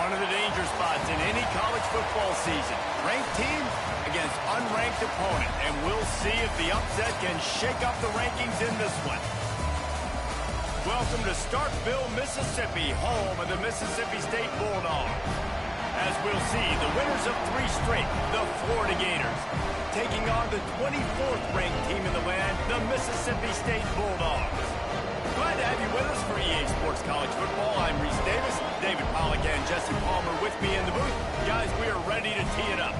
One of the danger spots in any college football season. Ranked team against unranked opponent. And we'll see if the upset can shake up the rankings in this one. Welcome to Starkville, Mississippi, home of the Mississippi State Bulldogs. As we'll see, the winners of 3 straight, the Florida Gators, taking on the 24th ranked team in the land, the Mississippi State Bulldogs. Glad to have you with us for EA Sports College Football. I'm Reese Davis, David Pollack and Jesse Palmer with me in the booth. Guys, we are ready to tee it up.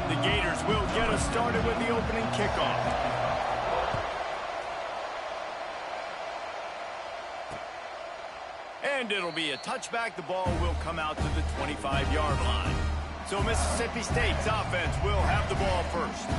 The Gators will get us started with the opening kickoff. And it'll be a touchback. The ball will come out to the 25-yard line. So Mississippi State's offense will have the ball first.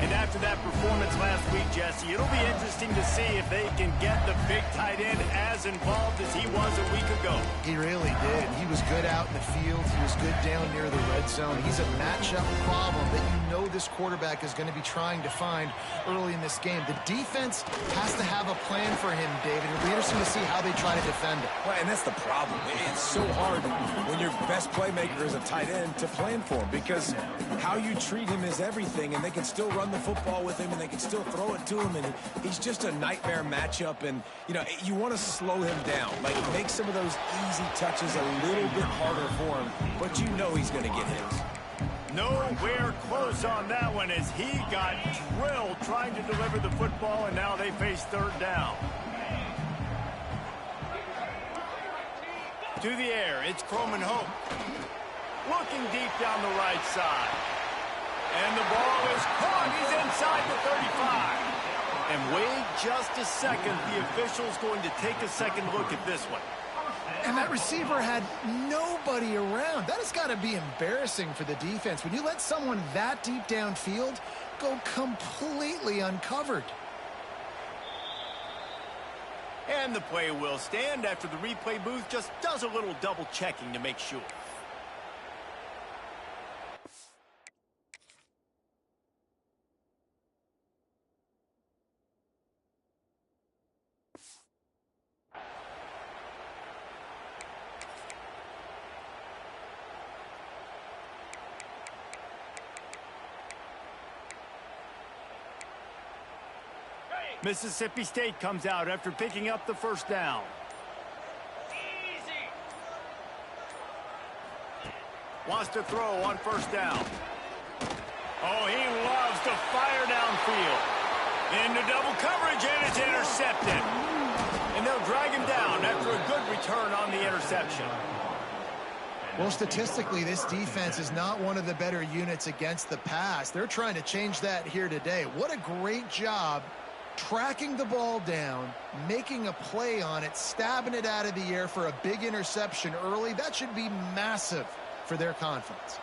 And after that performance last week, Jesse, it'll be interesting to see if they can get the big tight end as involved as he was a week ago. He really did. He was good out in the field. He was good down near the red zone. He's a matchup problem that you know this quarterback is going to be trying to find early in this game. The defense has to have a plan for him, David. It'll be interesting to see how they try to defend it. Well, and that's the problem. It's so hard when your best playmaker is a tight end to plan for him, because how you treat him is everything, and they can still run the football with him, and they can still throw it to him, and he's just a nightmare matchup. And you know, you want to slow him down, like make some of those easy touches a little bit harder for him, but you know he's going to get his. Nowhere close on that one as he got drilled trying to deliver the football, and now they face third down. To the air, it's Croman Hope. Looking deep down the right side. And the ball is caught. He's inside the 35. And wait just a second. The official's going to take a second look at this one. And that receiver had nobody around. That has got to be embarrassing for the defense. When you let someone that deep downfield go completely uncovered. And the play will stand after the replay booth just does a little double checking to make sure. Mississippi State comes out after picking up the first down. Easy. Wants to throw on first down. Oh, he loves to fire downfield. Into double coverage, and it's intercepted. And they'll drag him down after a good return on the interception. Well, statistically, this defense is not one of the better units against the pass. They're trying to change that here today. What a great job tracking the ball down, making a play on it, stabbing it out of the air for a big interception early. That should be massive for their confidence.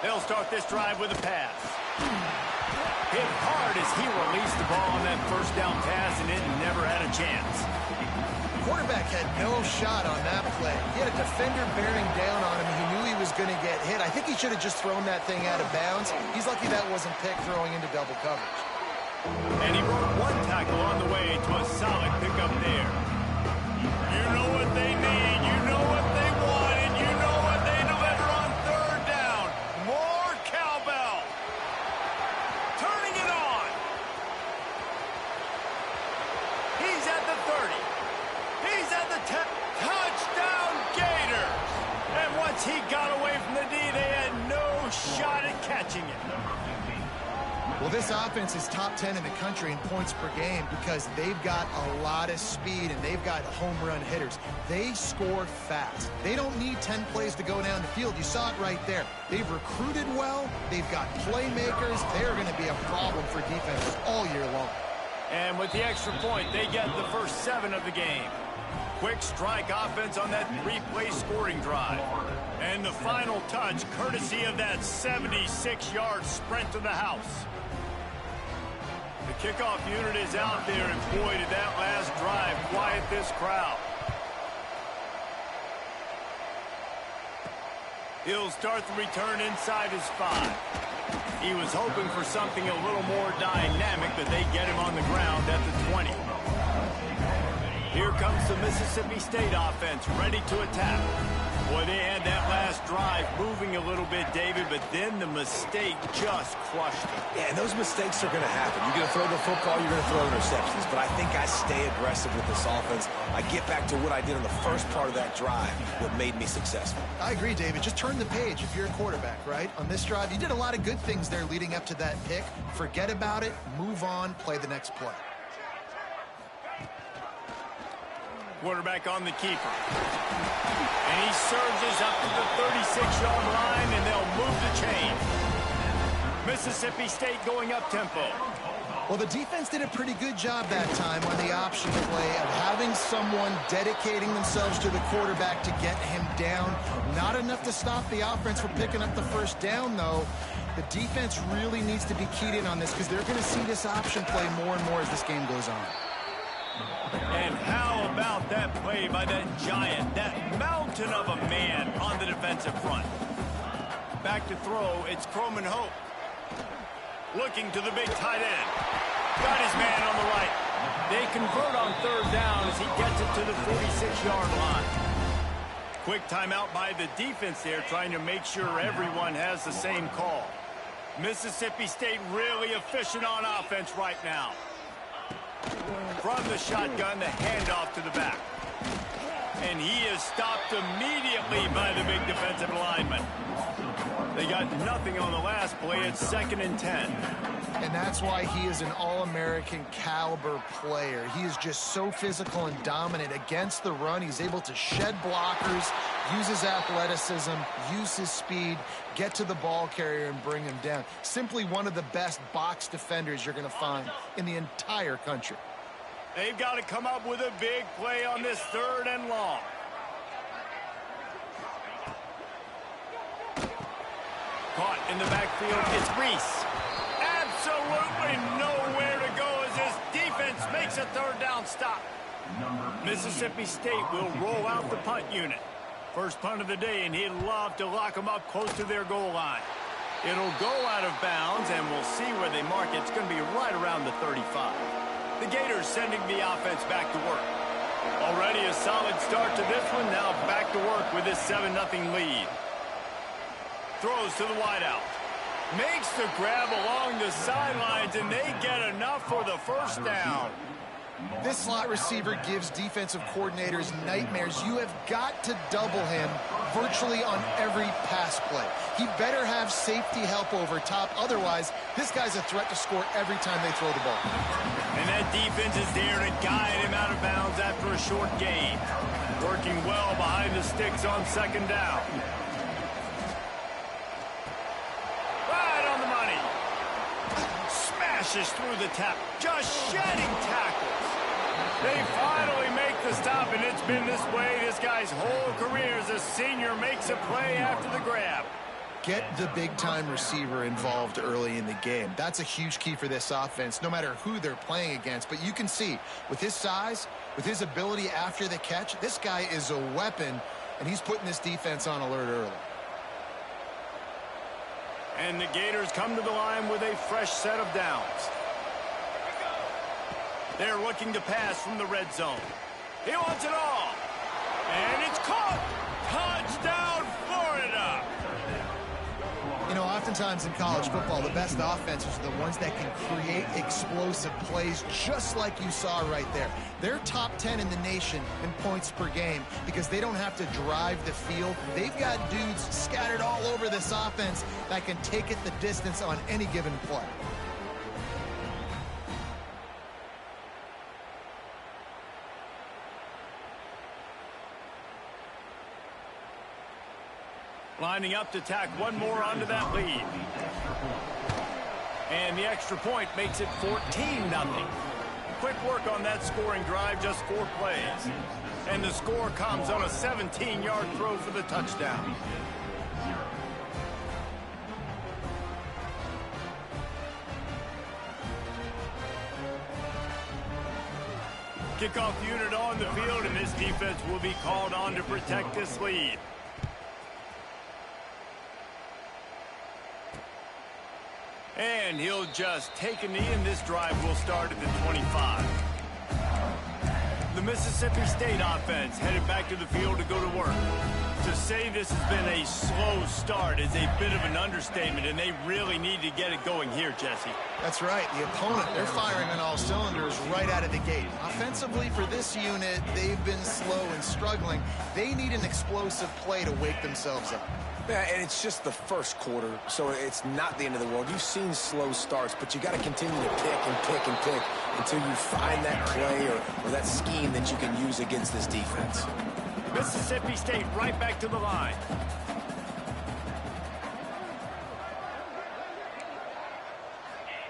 They'll start this drive with a pass. Hit hard as he released the ball on that first down pass, and it never had a chance. Quarterback had no shot on that play. He had a defender bearing down on him. He knew he was going to get hit. I think he should have just thrown that thing out of bounds. He's lucky that wasn't picked throwing into double coverage. And he broke one tackle on the way to a solid pickup there. You know what they need. You know what they want, and you know what they deliver on third down. More cowbell. Turning it on. He's at the 30. He's at the 10. Touchdown, Gators. And once he got away from the D, they had no shot at catching it. Well, this offense is top 10 in the country in points per game because they've got a lot of speed and they've got home run hitters. They score fast. They don't need 10 plays to go down the field. You saw it right there. They've recruited well. They've got playmakers. They're going to be a problem for defenses all year long. And with the extra point, they get the first 7 of the game. Quick strike offense on that 3-play scoring drive. And the final touch, courtesy of that 76-yard sprint to the house. The kickoff unit is out there, and boy, did that last drive quiet this crowd. He'll start the return inside his 5. He was hoping for something a little more dynamic, but they get him on the ground at the 20. Here comes the Mississippi State offense, ready to attack. Boy, they had that last drive moving a little bit, David, but then the mistake just crushed them. Yeah, and those mistakes are going to happen. You're going to throw the football, you're going to throw interceptions. But I think I stay aggressive with this offense. I get back to what I did in the first part of that drive, what made me successful. I agree, David. Just turn the page if you're a quarterback, right? On this drive, you did a lot of good things there leading up to that pick. Forget about it, move on, play the next play. Quarterback on the keeper. And he surges up to the 36-yard line, and they'll move the chain. Mississippi State going up-tempo. Well, the defense did a pretty good job that time on the option play of having someone dedicating themselves to the quarterback to get him down. Not enough to stop the offense from picking up the first down, though. The defense really needs to be keyed in on this because they're going to see this option play more and more as this game goes on. And how about that play by that giant, that mountain of a man on the defensive front? Back to throw, it's Croman Hope. Looking to the big tight end. Got his man on the right. They convert on 3rd down as he gets it to the 46-yard line. Quick timeout by the defense there, trying to make sure everyone has the same call. Mississippi State really efficient on offense right now. From the shotgun, the handoff to the back. And he is stopped immediately by the big defensive lineman. They got nothing on the last play. It's 2nd and 10. And that's why he is an All-American caliber player. He is just so physical and dominant against the run. He's able to shed blockers, use his athleticism, use his speed, get to the ball carrier and bring him down. Simply one of the best box defenders you're going to find in the entire country. They've got to come up with a big play on this 3rd and long. Caught in the backfield, it's Reese. Absolutely nowhere to go as this defense makes a 3rd down stop. Mississippi State will roll out the punt unit. First punt of the day, and he'd love to lock them up close to their goal line. It'll go out of bounds, and we'll see where they mark it. It's going to be right around the 35. The Gators sending the offense back to work. Already a solid start to this one. Now back to work with this 7-0 lead. Throws to the wideout. Makes the grab along the sidelines, and they get enough for the first down. This slot receiver gives defensive coordinators nightmares. You have got to double him virtually on every pass play. He better have safety help over top. Otherwise, this guy's a threat to score every time they throw the ball. And that defense is there to guide him out of bounds after a short gain. Working well behind the sticks on 2nd down. Right on the money. Smashes through the tap. Just shedding tackles. They finally make the stop, and it's been this way this guy's whole career as a senior makes a play after the grab. Get the big-time receiver involved early in the game. That's a huge key for this offense, no matter who they're playing against. But you can see, with his size, with his ability after the catch, this guy is a weapon, and he's putting this defense on alert early. And the Gators come to the line with a fresh set of downs. They're looking to pass from the red zone. He wants it all. And it's caught. Touchdown, Florida. You know, oftentimes in college football, the best offenses are the ones that can create explosive plays, just like you saw right there. They're top 10 in the nation in points per game because they don't have to drive the field. They've got dudes scattered all over this offense that can take it the distance on any given play. Lining up to tack one more onto that lead. And the extra point makes it 14-0. Quick work on that scoring drive, just 4 plays. And the score comes on a 17-yard throw for the touchdown. Kickoff unit on the field, and this defense will be called on to protect this lead. And he'll just take a knee, and this drive will start at the 25. The Mississippi State offense headed back to the field to go to work. To say this has been a slow start is a bit of an understatement, and they really need to get it going here, Jesse. That's right. The opponent, they're firing on all cylinders right out of the gate. Offensively, for this unit, they've been slow and struggling. They need an explosive play to wake themselves up. Yeah, and it's just the first quarter, so it's not the end of the world. You've seen slow starts, but you got to continue to pick and pick and pick until you find that play or that scheme that you can use against this defense. Mississippi State right back to the line.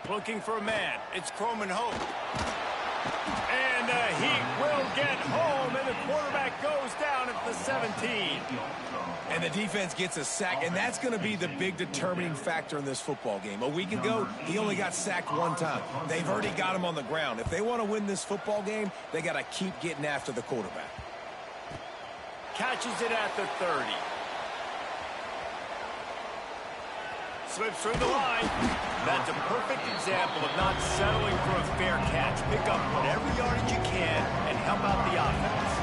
Looking for a man. It's Croman Hope. And he will get home, and the quarterback goes down at the 17. And the defense gets a sack, and that's going to be the big determining factor in this football game. A week ago, he only got sacked 1 time. They've already got him on the ground. If they want to win this football game, they got to keep getting after the quarterback. Catches it at the 30. Slips through the line. That's a perfect example of not settling for a fair catch. Pick up whatever yardage you can and help out the offense.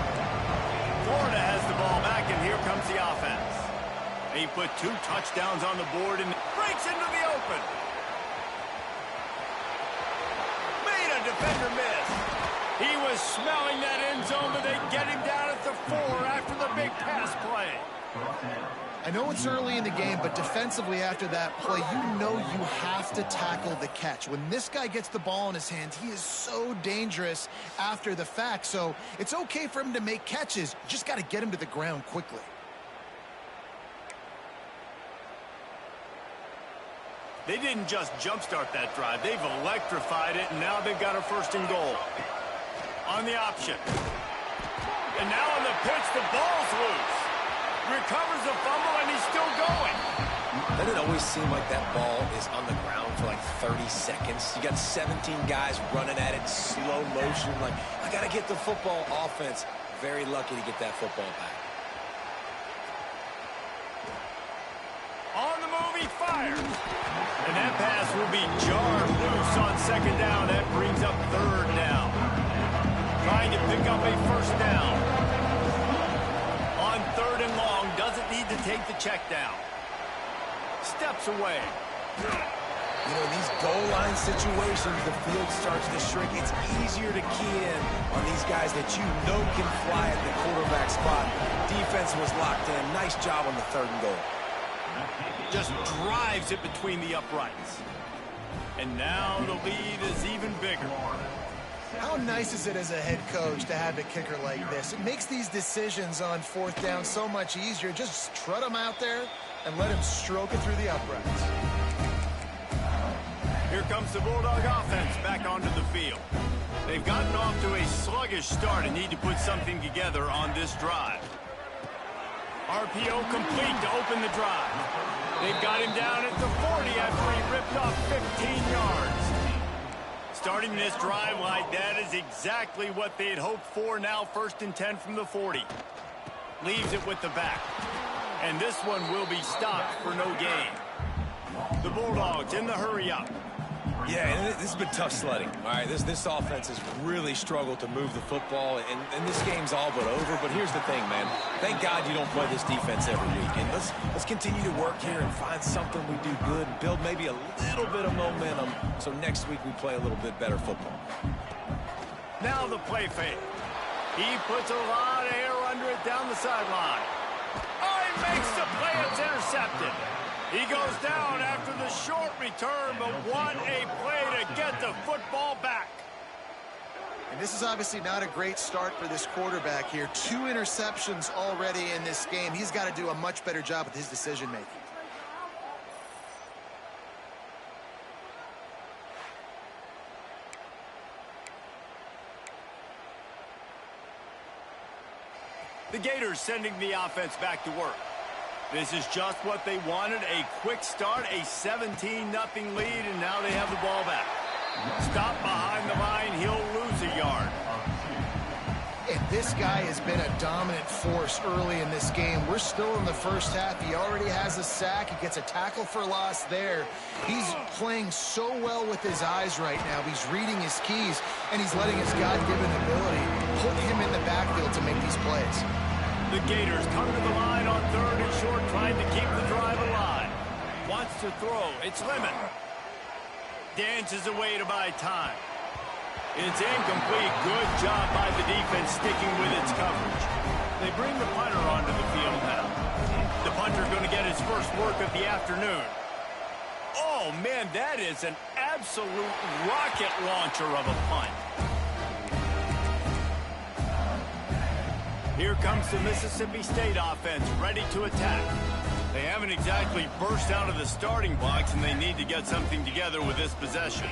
Florida has the ball back, and here comes the offense. He put 2 touchdowns on the board and breaks into the open. Made a defender miss. He was smelling that end zone, but they get him down at the 4 after the big pass play. I know it's early in the game, but defensively after that play, you know you have to tackle the catch. When this guy gets the ball in his hands, he is so dangerous after the fact. So it's okay for him to make catches. You just got to get him to the ground quickly. They didn't just jumpstart that drive. They've electrified it, and now they've got a 1st and goal. On the option. And now on the pitch, the ball's loose. Recovers the fumble, and he's still going. Doesn't it always seem like that ball is on the ground for like 30 seconds? You got 17 guys running at it, slow motion. Like, I got to get the football. Offense, very lucky to get that football back. On the move, he fires. And that pass will be jarred loose on 2nd down. That brings up 3rd down. Trying to pick up a 1st down. On 3rd and long, doesn't need to take the check down. Steps away. You know, these goal line situations, the field starts to shrink. It's easier to key in on these guys that you know can fly at the quarterback spot. Defense was locked in. Nice job on the 3rd and goal. Just drives it between the uprights. And now the lead is even bigger. How nice is it as a head coach to have a kicker like this? It makes these decisions on 4th down so much easier. Just trot him out there and let him stroke it through the uprights. Here comes the Bulldog offense back onto the field. They've gotten off to a sluggish start and need to put something together on this drive. RPO complete to open the drive. They've got him down at the 40 after he ripped off 15 yards. Starting this drive like that is exactly what they had hoped for. Now 1st and 10 from the 40. Leaves it with the back. And this one will be stopped for no gain. The Bulldogs in the hurry-up. Yeah, and this has been tough sledding. All right, this offense has really struggled to move the football, and this game's all but over. But here's the thing, man. Thank God you don't play this defense every week. And let's continue to work here and find something we do good and build maybe a little bit of momentum so next week we play a little bit better football. Now the play fake. He puts a lot of air under it down the sideline. Oh, he makes the play. It's intercepted. He goes down after the short return, but what a play to get the football back. And this is obviously not a great start for this quarterback here. 2 interceptions already in this game. He's got to do a much better job with his decision-making. The Gators sending the offense back to work. This is just what they wanted, a quick start, a 17-0 lead, and now they have the ball back. Stop behind the line, he'll lose a yard. And this guy has been a dominant force early in this game. We're still in the first half. He already has a sack. He gets a tackle for loss there. He's playing so well with his eyes right now. He's reading his keys, and he's letting his God-given ability put him in the backfield to make these plays. The Gators come to the line on 3rd and short, trying to keep the drive alive. Wants to throw. It's Lemon. Dances away to buy time. It's incomplete. Good job by the defense sticking with its coverage. They bring the punter onto the field now. The punter's going to get his first work of the afternoon. Oh, man, that is an absolute rocket launcher of a punt. Here comes the Mississippi State offense, ready to attack. They haven't exactly burst out of the starting blocks, and they need to get something together with this possession.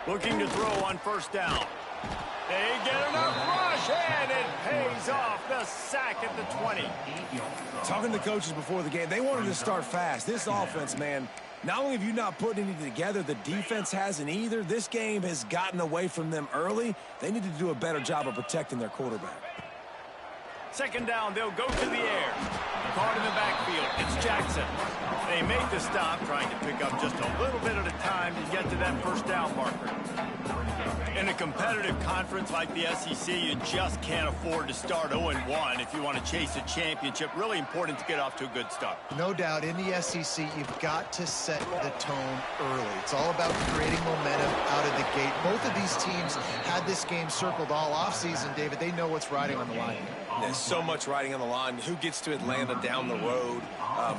Looking to throw on 1st down. They get enough rush, and it pays off. The sack at the 20. Talking to the coaches before the game, they wanted to start fast. This offense, man, not only have you not put anything together, the defense hasn't either. This game has gotten away from them early. They need to do a better job of protecting their quarterback. 2nd down, they'll go to the air. Caught in the backfield, it's Jackson. They make the stop, trying to pick up just a little bit at a time to get to that 1st down marker. In a competitive conference like the SEC, you just can't afford to start 0-1 if you want to chase a championship. Really important to get off to a good start. No doubt, in the SEC, you've got to set the tone early. It's all about creating momentum out of the gate. Both of these teams had this game circled all offseason, David. They know what's riding on the line. There's so much riding on the line. Who gets to Atlanta down the road?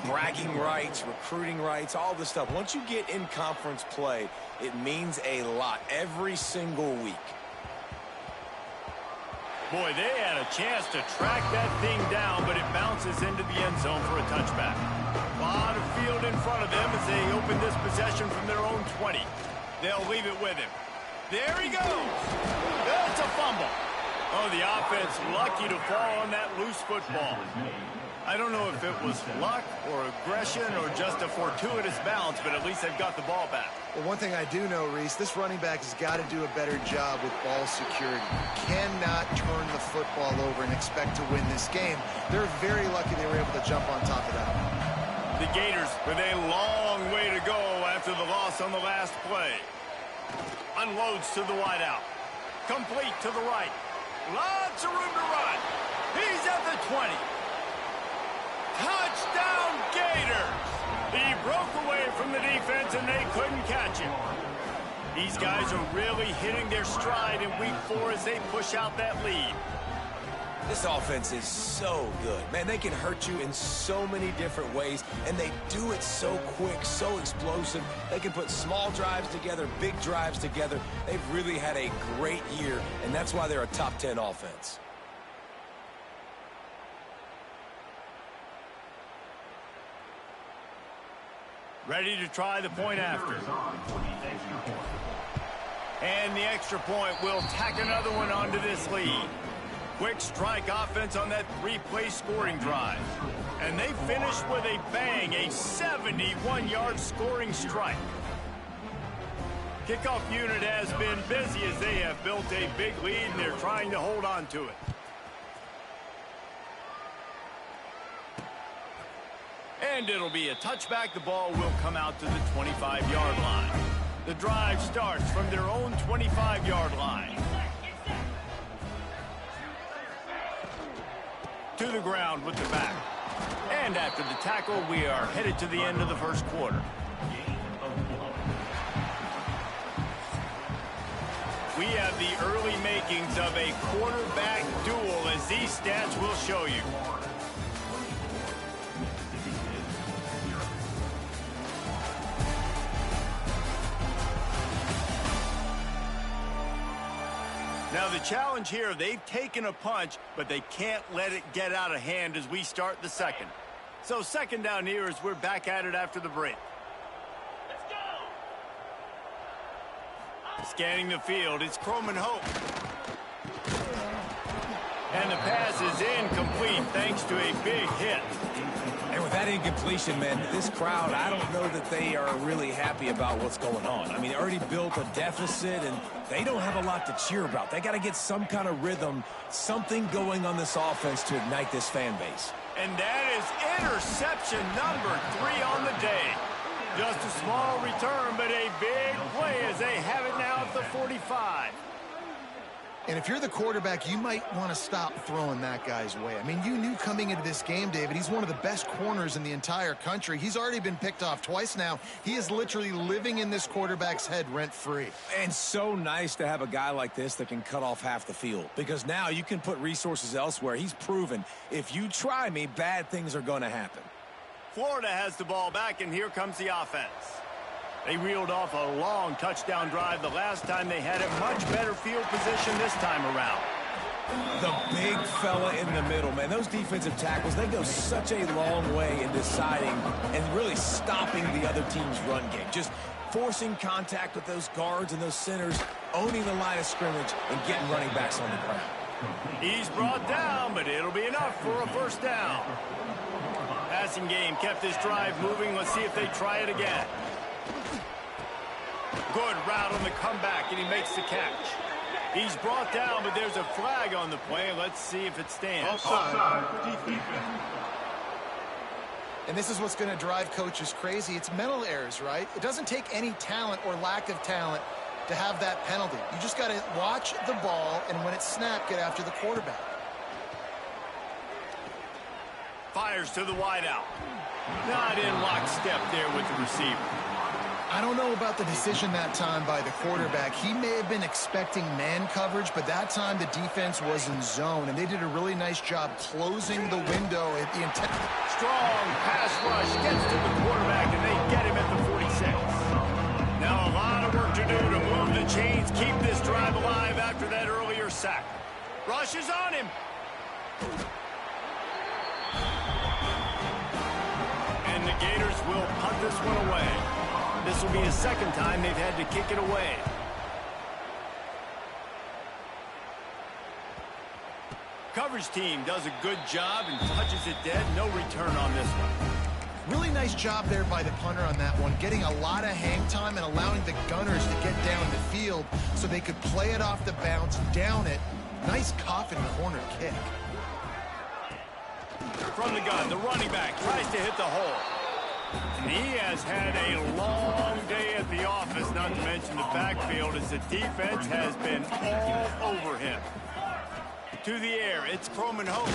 Bragging rights, recruiting rights, all this stuff. Once you get in conference play, it means a lot every single week. Boy, they had a chance to track that thing down, but it bounces into the end zone for a touchback. A lot of field in front of them as they open this possession from their own 20. They'll leave it with him. There he goes. That's a fumble. Oh, the offense lucky to fall on that loose football. I don't know if it was luck or aggression or just a fortuitous bounce, but at least they've got the ball back. Well, one thing I do know, Reese, this running back has got to do a better job with ball security. You cannot turn the football over and expect to win this game. They're very lucky they were able to jump on top of that. The Gators with a long way to go after the loss on the last play. Unloads to the wideout. Complete to the right. Lots of room to run. He's at the 20. Touchdown, Gators! He broke away from the defense, and they couldn't catch him. These guys are really hitting their stride in Week 4 as they push out that lead. This offense is so good. Man, they can hurt you in so many different ways, and they do it so quick, so explosive. They can put small drives together, big drives together. They've really had a great year, and that's why they're a top 10 offense. Ready to try the point after. And the extra point will tack another one onto this lead. Quick strike offense on that 3-play scoring drive. And they finished with a bang, a 71-yard scoring strike. Kickoff unit has been busy as they have built a big lead, and they're trying to hold on to it. And it'll be a touchback. The ball will come out to the 25-yard line. The drive starts from their own 25-yard line. To the ground with the back. And after the tackle, we are headed to the end of the first quarter. We have the early makings of a quarterback duel, as these stats will show you. Now the challenge here, they've taken a punch, but they can't let it get out of hand as we start the second. So second down here as we're back at it after the break. Let's go. Scanning the field, it's Croman Hope. And the pass is incomplete thanks to a big hit. And with that incompletion, man, this crowd, I don't know that they are really happy about what's going on. I mean, they already built a deficit, and they don't have a lot to cheer about. They got to get some kind of rhythm, something going on this offense to ignite this fan base. And that is interception number 3 on the day. Just a small return, but a big play as they have it now at the 45. And if you're the quarterback, you might want to stop throwing that guy's way. I mean, you knew coming into this game, David, he's one of the best corners in the entire country. He's already been picked off twice now. He is literally living in this quarterback's head rent-free. And so nice to have a guy like this that can cut off half the field, because now you can put resources elsewhere. He's proven if you try me, bad things are going to happen. Florida has the ball back, and here comes the offense. They reeled off a long touchdown drive the last time they had a much better field position this time around. The big fella in the middle, man. Those defensive tackles, they go such a long way in deciding and really stopping the other team's run game. Just forcing contact with those guards and those centers, owning the line of scrimmage, and getting running backs on the ground. He's brought down, but it'll be enough for a first down. Passing game kept this drive moving. Let's see if they try it again. Good route on the comeback, and he makes the catch. He's brought down, but there's a flag on the play. Let's see if it stands. And this is what's going to drive coaches crazy. It's mental errors, right? It doesn't take any talent or lack of talent to have that penalty. You just got to watch the ball, and when it's snapped, get after the quarterback. Fires to the wideout. Not in lockstep there with the receiver. I don't know about the decision that time by the quarterback. He may have been expecting man coverage, but that time the defense was in zone, and they did a really nice job closing the window at the intent. Strong pass rush gets to the quarterback, and they get him at the 46. Now a lot of work to do to move the chains, keep this drive alive after that earlier sack. Rush is on him. And the Gators will punt this one away. This will be the second time they've had to kick it away. Coverage team does a good job and touches it dead. No return on this one. Really nice job there by the punter on that one, getting a lot of hang time and allowing the gunners to get down the field so they could play it off the bounce, down it. Nice coffin corner kick. From the gun, the running back tries to hit the hole. And he has had a long day at the office, not to mention the backfield, as the defense has been all over him. To the air, it's Croman Hope.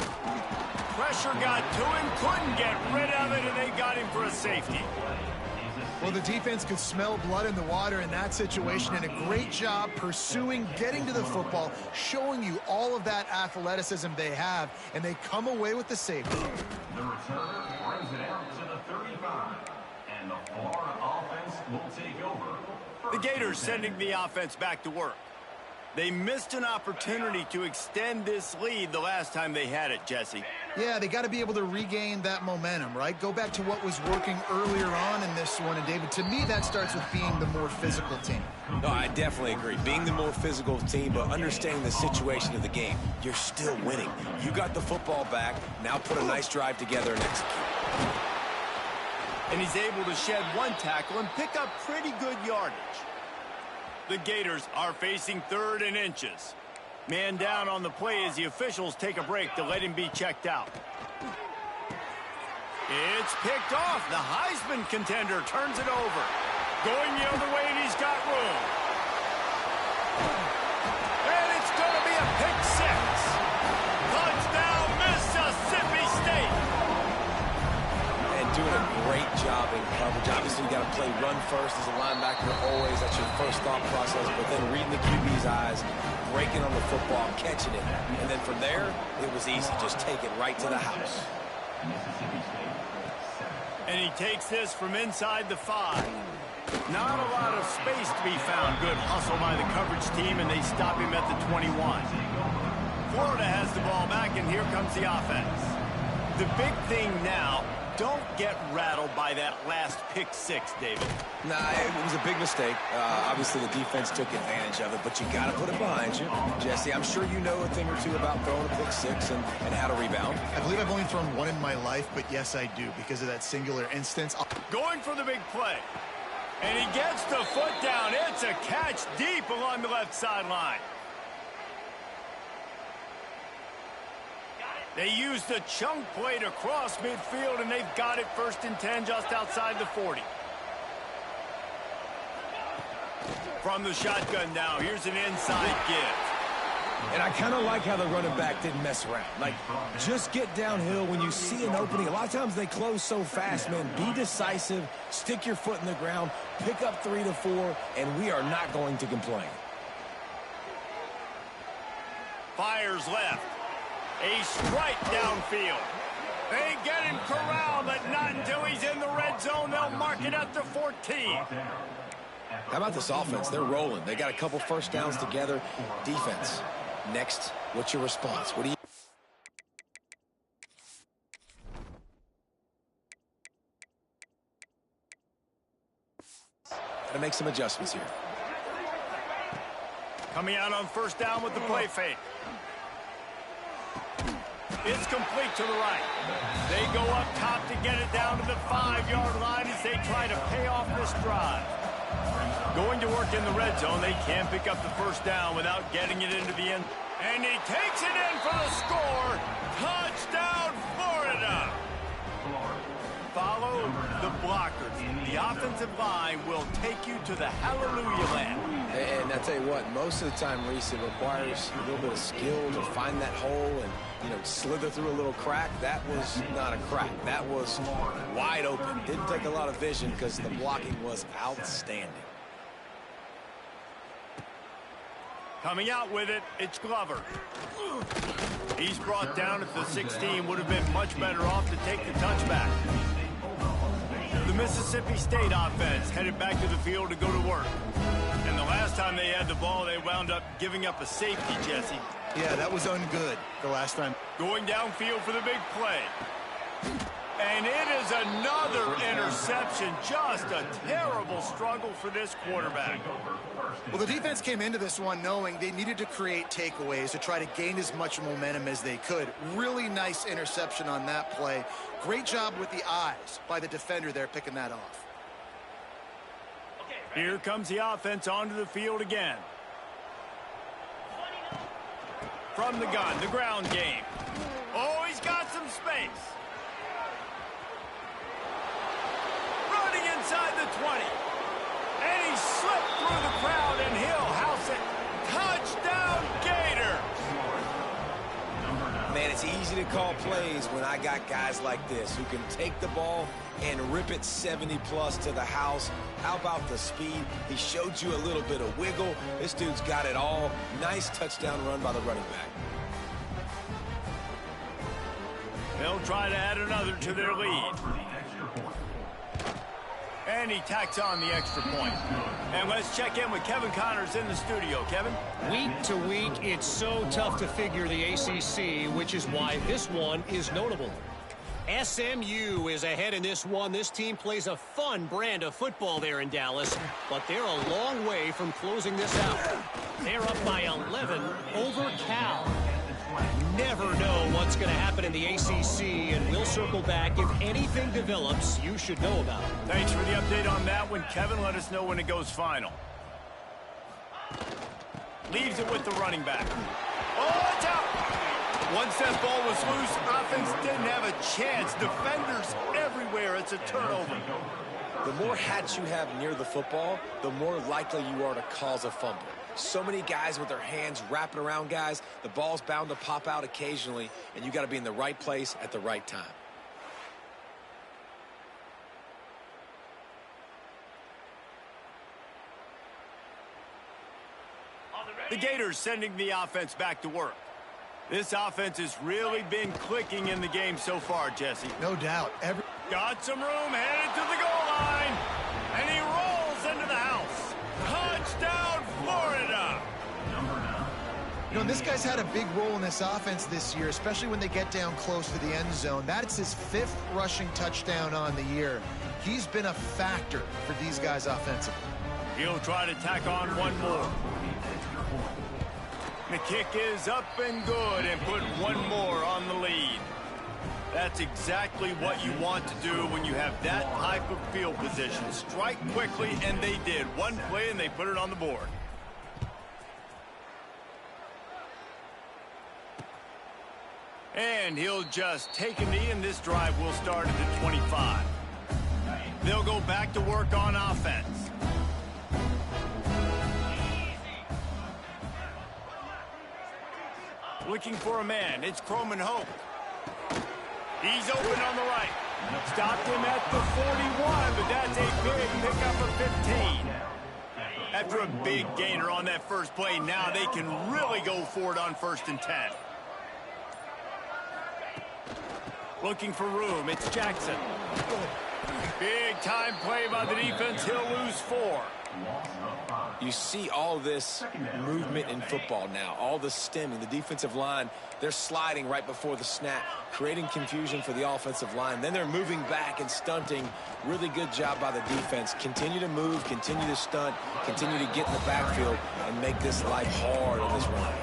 Pressure got to him, couldn't get rid of it, and they got him for a safety. Well, the defense could smell blood in the water in that situation, and a great job pursuing, getting to the football, showing you all of that athleticism they have, and they come away with the safety. The returner brings it out to the 35, and the Florida offense will take over. The Gators sending the offense back to work. They missed an opportunity to extend this lead the last time they had it, Jesse. Yeah, they got to be able to regain that momentum, right? Go back to what was working earlier on in this one. And, David, to me, that starts with being the more physical team. No, I definitely agree. Being the more physical team, but understanding the situation of the game. You're still winning. You got the football back. Now put a nice drive together and execute. And he's able to shed one tackle and pick up pretty good yardage. The Gators are facing 3rd and inches. Man down on the play as the officials take a break to let him be checked out. It's picked off. The Heisman contender turns it over. Going the other way, and he's got room. And it's going to be a pick 6. Touchdown, Mississippi State. And doing a great job in coverage. Obviously, you got to play run first as a linebacker always. That's your first thought process. But then reading the QB's eyes, breaking on the football, catching it. And then from there, it was easy. Just take it right to the house. And he takes this from inside the 5. Not a lot of space to be found. Good hustle by the coverage team, and they stop him at the 21. Florida has the ball back, and here comes the offense. The big thing now, don't get rattled by that last pick six, David. Nah, it was a big mistake. Obviously, the defense took advantage of it, but you got to put it behind you. Jesse, I'm sure you know a thing or two about throwing a pick six and how to rebound. I believe I've only thrown one in my life, but yes, I do, because of that singular instance. Going for the big play. And he gets the foot down. It's a catch deep along the left sideline. They use the chunk play to cross midfield, and they've got it 1st and 10 just outside the 40. From the shotgun now, here's an inside give. And I kind of like how the running back didn't mess around. Like, just get downhill when you see an opening. A lot of times they close so fast, man. Be decisive, stick your foot in the ground, pick up 3 to 4, and we are not going to complain. Fires left. A strike downfield. They get him corralled, but not until he's in the red zone. They'll mark it at the 14. How about this offense? They're rolling. They got a couple first downs together. Defense. Next, what's your response? What do you... Gotta make some adjustments here. Coming out on 1st down with the play fake. It's complete to the right. They go up top to get it down to the 5-yard line as they try to pay off this drive. Going to work in the red zone, they can't pick up the 1st down without getting it into the end. And he takes it in for the score. Touchdown, Florida. Follow the blockers. The offensive line will take you to the hallelujah land. And I tell you what, most of the time, Reese, it requires a little bit of skill to find that hole and, you know, slither through a little crack. That was not a crack. That was wide open. Didn't take a lot of vision because the blocking was outstanding. Coming out with it, it's Glover. He's brought down at the 16. Would have been much better off to take the touchback. The Mississippi State offense headed back to the field to go to work. And the last time they had the ball, they wound up giving up a safety, Jesse. Yeah, that was ungood the last time. Going downfield for the big play. And it is another interception. Just a terrible struggle for this quarterback. Well, the defense came into this one knowing they needed to create takeaways to try to gain as much momentum as they could. Really nice interception on that play. Great job with the eyes by the defender there picking that off. Here comes the offense onto the field again. From the gun, the ground game. Oh, he's got some space. Running inside the 20. And he slipped through the crowd, and he'll house it. Touchdown, Gators! Man, it's easy to call plays when I got guys like this who can take the ball and rip it 70-plus to the house. How about the speed? He showed you a little bit of wiggle. This dude's got it all. Nice touchdown run by the running back. They'll try to add another to their lead. And he tacks on the extra point. And let's check in with Kevin Connors in the studio. Kevin? Week to week, it's so tough to figure the ACC, which is why this one is notable. SMU is ahead in this one. This team plays a fun brand of football there in Dallas, but they're a long way from closing this out. They're up by 11 over Cal. Never know what's going to happen in the ACC, and we'll circle back if anything develops you should know about. Thanks for the update on that one, Kevin. Let us know when it goes final. Leaves it with the running back. Oh, it's out! Once that ball was loose, offense didn't have a chance. Defenders everywhere. It's a turnover. The more hats you have near the football, the more likely you are to cause a fumble. So many guys with their hands wrapping around guys. The ball's bound to pop out occasionally, and you got to be in the right place at the right time. The Gators sending the offense back to work. This offense has really been clicking in the game so far, Jesse. No doubt. Got some room, headed to the goal line, and he rolls You know, this guy's had a big role in this offense this year, especially when they get down close to the end zone. That's his 5th rushing touchdown on the year. He's been a factor for these guys offensively. He'll try to tack on one more. The kick is up and good and put one more on the lead. That's exactly what you want to do when you have that type of field position. Strike quickly, and they did. One play, and they put it on the board. And he'll just take a knee, and this drive will start at the 25. They'll go back to work on offense. Looking for a man. It's Croman Hope. He's open on the right. Stopped him at the 41, but that's a big pickup of 15. After a big gainer on that first play, now they can really go for it on 1st and 10. Looking for room. It's Jackson. Big time play by the defense. He'll lose 4. You see all this movement in football now, all the stemming, the defensive line, they're sliding right before the snap, creating confusion for the offensive line. Then they're moving back and stunting. Really good job by the defense. Continue to move, continue to stunt, continue to get in the backfield and make this life hard on this run.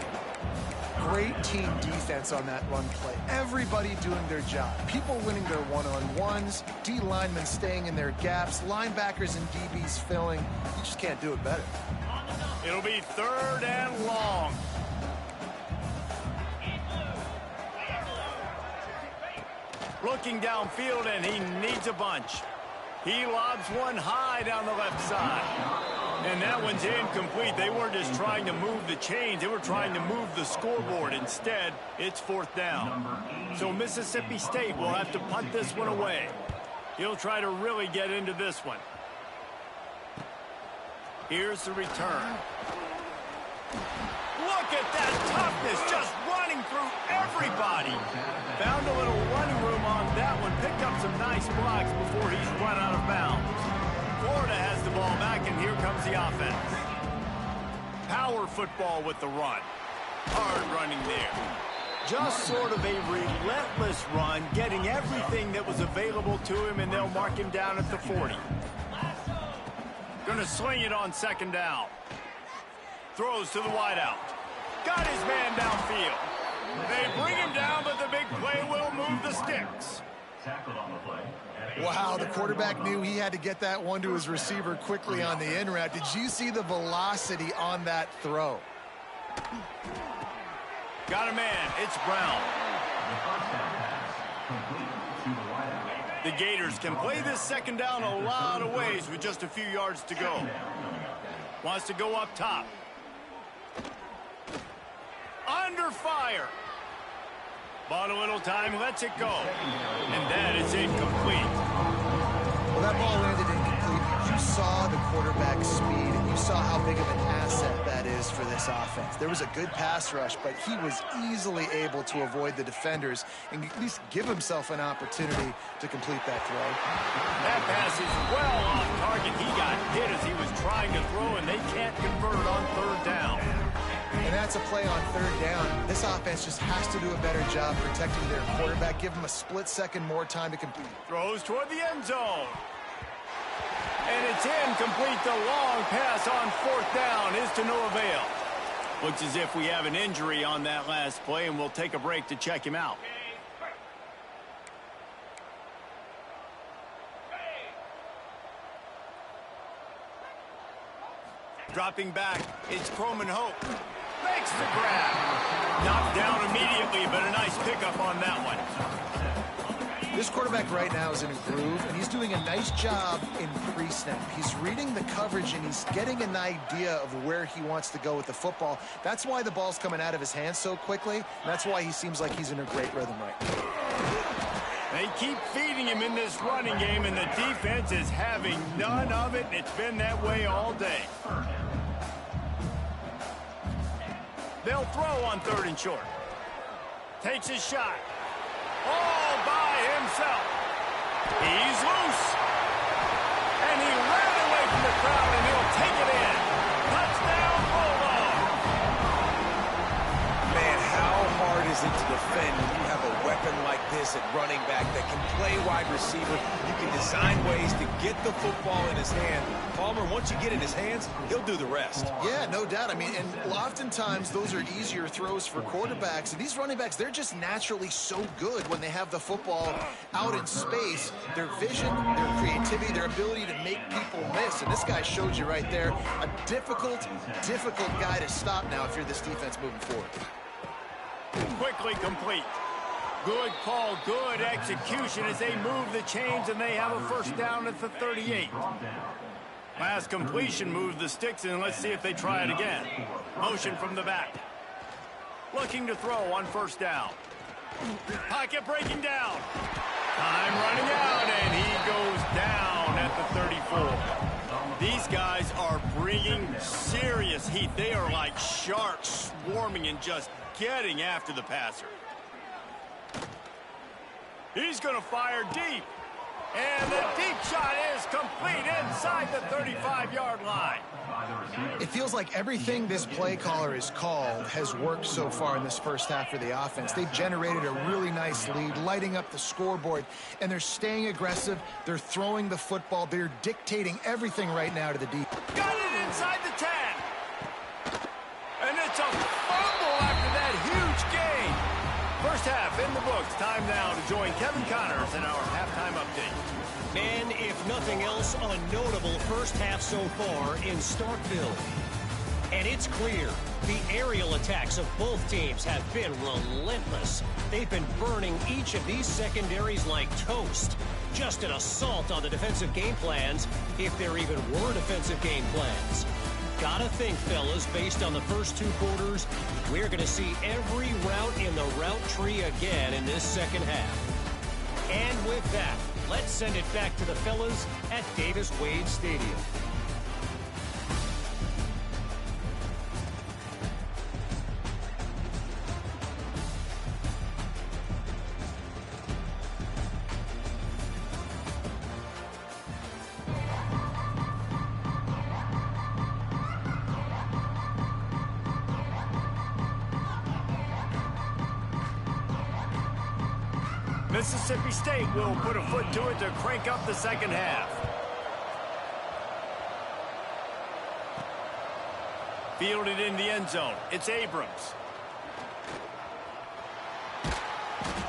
Great team defense on that run play. Everybody doing their job. People winning their one-on-ones, D linemen staying in their gaps, linebackers and DBs filling. You just can't do it better. It'll be 3rd and long. Looking downfield, and he needs a bunch. He lobs one high down the left side. And that one's incomplete. They weren't just trying to move the chains. They were trying to move the scoreboard. Instead, it's 4th down. So Mississippi State will have to punt this one away. He'll try to really get into this one. Here's the return. Look at that toughness, just running through everybody. Found a little running room on that one. Picked up some nice blocks before he's run out of bounds. Florida has the ball back, and here comes the offense. Power football with the run. Hard running there. Just sort of a relentless run, getting everything that was available to him, and they'll mark him down at the 40. Gonna sling it on 2nd down. Throws to the wideout. Got his man downfield. They bring him down, but the big play will move the sticks. Tackled on the play. Wow, the quarterback knew he had to get that one to his receiver quickly on the in route. Did you see the velocity on that throw? Got a man. It's Brown. The Gators can play this 2nd down a lot of ways with just a few yards to go. Wants to go up top. Under fire. Bought a little time, lets it go. And that is incomplete. Well, that ball landed incomplete. You saw the quarterback's speed, and you saw how big of an asset that is for this offense. There was a good pass rush, but he was easily able to avoid the defenders and at least give himself an opportunity to complete that throw. That pass is well off target. He got hit as he was trying to throw, and they can't convert on 3rd down. And that's a play on 3rd down. This offense just has to do a better job protecting their quarterback. Give him a split second more time to complete. Throws toward the end zone. And it's incomplete. The long pass on 4th down is to no avail. Looks as if we have an injury on that last play, and we'll take a break to check him out. Dropping back, it's Croman Hope. Makes the grab. Knocked down immediately, but a nice pickup on that one. This quarterback right now is in a groove, and he's doing a nice job in pre-snap. He's reading the coverage, and he's getting an idea of where he wants to go with the football. That's why the ball's coming out of his hands so quickly, and that's why he seems like he's in a great rhythm right now. They keep feeding him in this running game, and the defense is having none of it. It's been that way all day. They'll throw on 3rd and short. Takes his shot. All by himself. He's loose. And he ran away from the crowd, and he'll take it in. Touchdown, Bulldog. defend when you have a weapon like this at running back that can play wide receiver. You can design ways to get the football in his hand. Palmer, once you get it in his hands, he'll do the rest. Yeah, no doubt. I mean, and oftentimes those are easier throws for quarterbacks. And these running backs, they're just naturally so good when they have the football out in space. Their vision, their creativity, their ability to make people miss. And this guy showed you right there, a difficult guy to stop now if you're this defense moving forward. Quickly complete. Good call, good execution as they move the chains, and they have a first down at the 38. Last completion moved the sticks, and let's see if they try it again. Motion from the back. Looking to throw on first down. Pocket breaking down. Time running out, and he goes down at the 34. These guys are bringing serious heat. They are like sharks swarming and just getting after the passer. He's going to fire deep. And the deep shot is complete inside the 35-yard line. It feels like everything this play caller has called has worked so far in this first half for the offense. They've generated a really nice lead, lighting up the scoreboard, and they're staying aggressive. They're throwing the football. They're dictating everything right now to the deep. Got it inside the 10. And it's a fumble after that huge gain. First half in the books. Time now to join Kevin Connors in our halftime update. And if nothing else, a notable first half so far in Starkville. And it's clear the aerial attacks of both teams have been relentless. They've been burning each of these secondaries like toast. Just an assault on the defensive game plans, if there even were defensive game plans. Gotta think, fellas, based on the first two quarters, we're going to see every route in the route tree again in this second half. And with that, let's send it back to the fellas at Davis-Wade Stadium. Mississippi State will put a foot to it to crank up the second half. Fielded in the end zone. It's Abrams.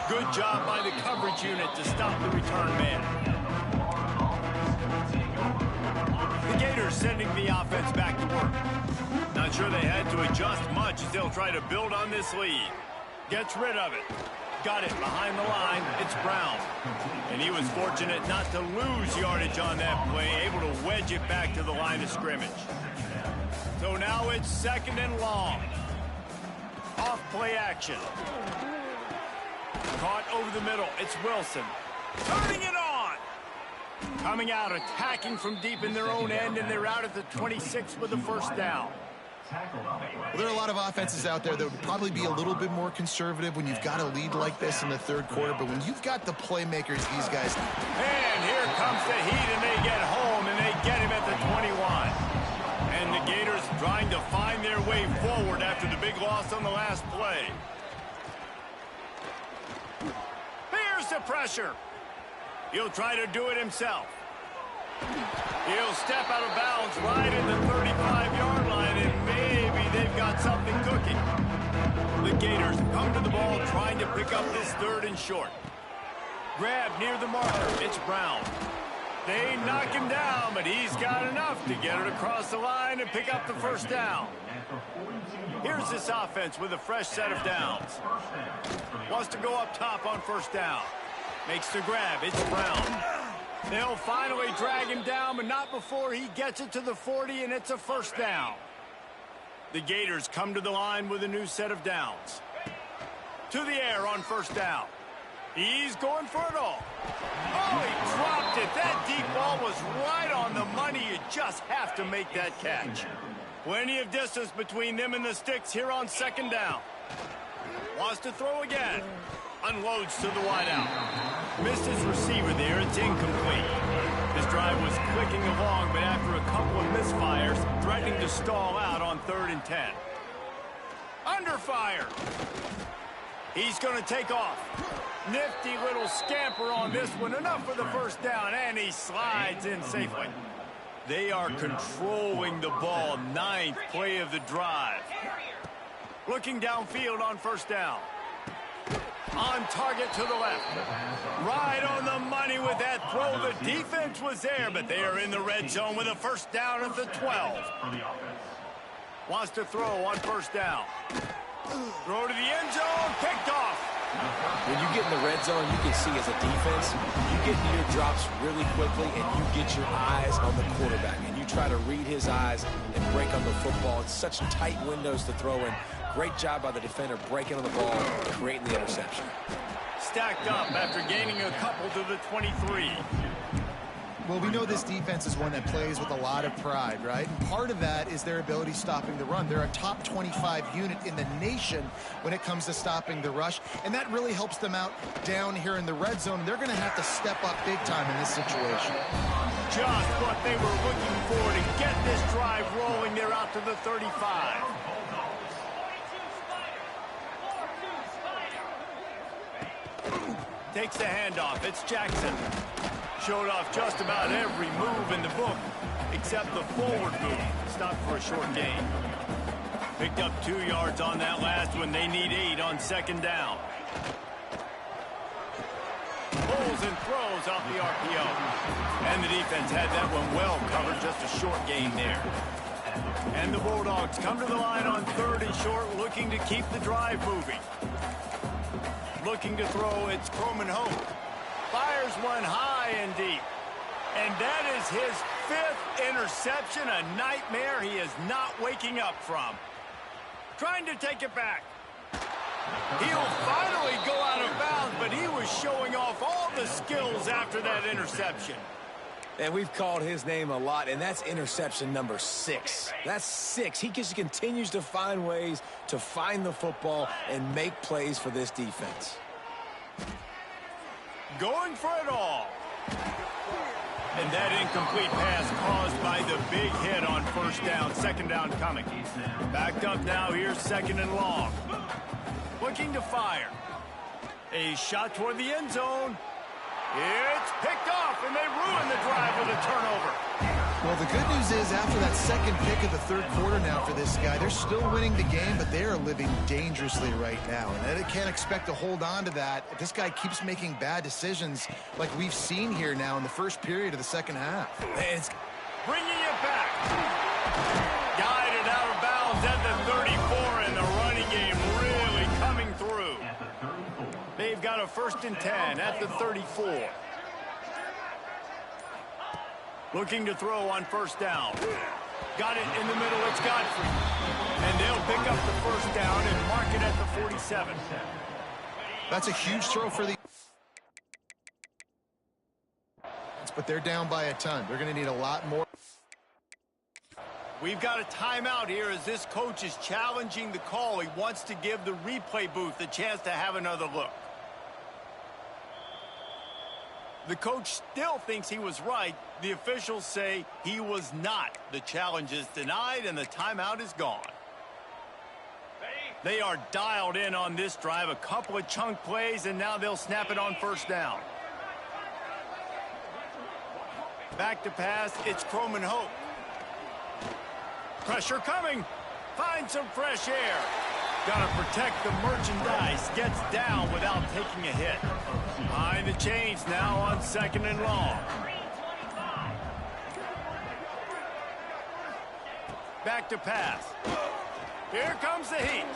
Good job by the coverage unit to stop the return man. The Gators sending the offense back to work. Not sure they had to adjust much as they'll try to build on this lead. Gets rid of it. Got it behind the line. It's Brown. And he was fortunate not to lose yardage on that play, able to wedge it back to the line of scrimmage. So now it's second and long. Off play action. Caught over the middle. It's Wilson. Turning it on. Coming out, attacking from deep in their own end, and they're out at the 26 with the first down. Well, there are a lot of offenses out there that would probably be a little bit more conservative when you've got a lead like this in the third quarter, but when you've got the playmakers these guys need. And here comes the heat, and they get home, and they get him at the 21. And the Gators trying to find their way forward after the big loss on the last play. Here's the pressure. He'll try to do it himself. He'll step out of bounds right at the 35-yard line, and maybe they've got something cooking. The Gators come to the ball trying to pick up this third and short. Grab near the marker. It's Brown. They knock him down, but he's got enough to get it across the line and pick up the first down. Here's this offense with a fresh set of downs. Wants to go up top on first down. Makes the grab. It's Brown. They'll finally drag him down, but not before he gets it to the 40, and it's a first down. The Gators come to the line with a new set of downs. To the air on first down. He's going for it all. Oh, he dropped it. That deep ball was right on the money. You just have to make that catch. Plenty of distance between them and the sticks here on second down. Wants to throw again. Unloads to the wideout. Missed his receiver there. It's incomplete. His drive was clicking along, but after a couple of misfires, threatening to stall out on 3rd and 10. Under fire. He's going to take off. Nifty little scamper on this one. Enough for the first down, and he slides in safely. They are controlling the ball. 9th play of the drive. Looking downfield on first down. On target to the left. Right on the money with that throw. The defense was there, but they are in the red zone with a first down at the 12. Wants to throw on first down. Throw to the end zone. Picked off. When you get in the red zone, you can see as a defense, you get into your drops really quickly and you get your eyes on the quarterback. And you try to read his eyes and break on the football. It's such tight windows to throw in. Great job by the defender breaking on the ball and creating the interception. Stacked up after gaining a couple to the 23. Well, we know this defense is one that plays with a lot of pride, right? And part of that is their ability stopping the run. They're a top 25 unit in the nation when it comes to stopping the rush, and that really helps them out down here in the red zone. They're going to have to step up big time in this situation. Just what they were looking for to get this drive rolling. They're out to the 35. Takes the handoff. It's Jackson. Showed off just about every move in the book, except the forward move. Stopped for a short gain. Picked up 2 yards on that last one. They need 8 on second down. Pulls and throws off the RPO. And the defense had that one well covered. Just a short gain there. And the Bulldogs come to the line on 3rd and short, looking to keep the drive moving. Looking to throw, it's Croman Hope. Fires one high and deep. And that is his 5th interception, a nightmare he is not waking up from. Trying to take it back. He'll finally go out of bounds, but he was showing off all the skills after that interception. And we've called his name a lot, and that's interception number 6. That's 6. He just continues to find ways to find the football and make plays for this defense. Going for it all. And that incomplete pass caused by the big hit on first down. Second down coming. Backed up now. Here's 2nd and long. Looking to fire. A shot toward the end zone. It's picked off, and they ruin the drive with a turnover. Well, the good news is after that second pick of the 3rd quarter now for this guy, they're still winning the game, but they are living dangerously right now. And they can't expect to hold on to that if this guy keeps making bad decisions like we've seen here now in the first period of the second half. It's bringing it back. Guided out of bounds at the 34, and the running game really coming through. They've got a 1st and 10 at the 34. Looking to throw on first down. Got it in the middle. It's Godfrey. And they'll pick up the first down and mark it at the 47. That's a huge throw for the... But they're down by a ton. They're going to need a lot more. We've got a timeout here as this coach is challenging the call. He wants to give the replay booth a chance to have another look. The coach still thinks he was right. The officials say he was not. The challenge is denied, and the timeout is gone. They are dialed in on this drive. A couple of chunk plays, and now they'll snap it on first down. Back to pass. It's Croman Hope. Pressure coming. Find some fresh air. Got to protect the merchandise. Gets down without taking a hit. Behind the chains now on 2nd and long. Back to pass. Here comes the heat.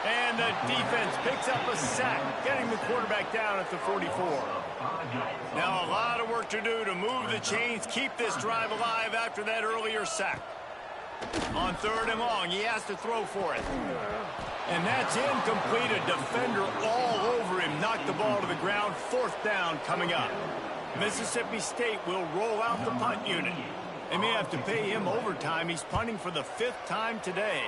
And the defense picks up a sack, getting the quarterback down at the 44. Now a lot of work to do to move the chains, keep this drive alive after that earlier sack. On 3rd and long, he has to throw for it. And that's incomplete. A defender all over him. Knocked the ball to the ground. 4th down coming up. Mississippi State will roll out the punt unit. They may have to pay him overtime. He's punting for the 5th time today.